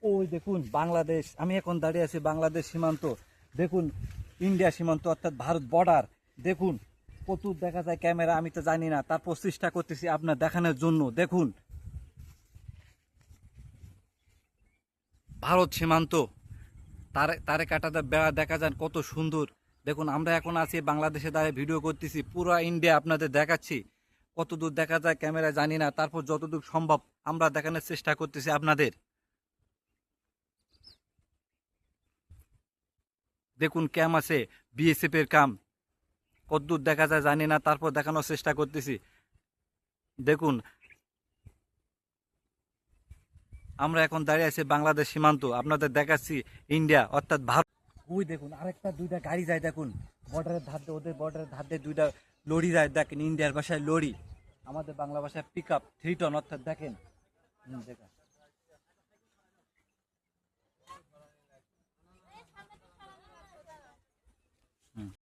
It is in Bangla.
ওই দেখুন বাংলাদেশ, আমি এখন দাঁড়িয়ে আছি বাংলাদেশ সীমান্ত। দেখুন ইন্ডিয়া সীমান্ত অর্থাৎ ভারত বর্ডার। দেখুন কত দেখা যায় ক্যামেরা আমি তো জানি না, তারপর চেষ্টা করতেছি আপনার দেখানোর জন্য। দেখুন ভারত সীমান্ত, তারে তারে কাটাতে বেড়া দেখা যান কত সুন্দর। দেখুন আমরা এখন আছি বাংলাদেশে দাঁড়িয়ে ভিডিও করতেছি, পুরো ইন্ডিয়া আপনাদের দেখাচ্ছি। কত দূর দেখা যায় ক্যামেরা জানি না, তারপর যতদূর সম্ভব আমরা দেখানোর চেষ্টা করতেছি আপনাদের। দেখুন ক্যাম আছে, বিএসএফ এর কাম, কতদূর দেখা যায় জানি না, তারপর দেখানোর চেষ্টা করতেছি। দেখুন আমরা এখন দাঁড়িয়ে আছি বাংলাদেশ সীমান্ত, আপনাদের দেখাচ্ছি ইন্ডিয়া অর্থাৎ ভারত। ওই দেখুন আরেকটা দুইটা গাড়ি যায়, দেখুন বর্ডারের ধার দিয়ে, ওদের বর্ডারের ধার দিয়ে দুইটা লরি যায়। দেখেন ইন্ডিয়ার ভাষায় লরি, আমাদের বাংলা ভাষায় পিক আপ 3 টন অর্থাৎ দেখেন। দেখেন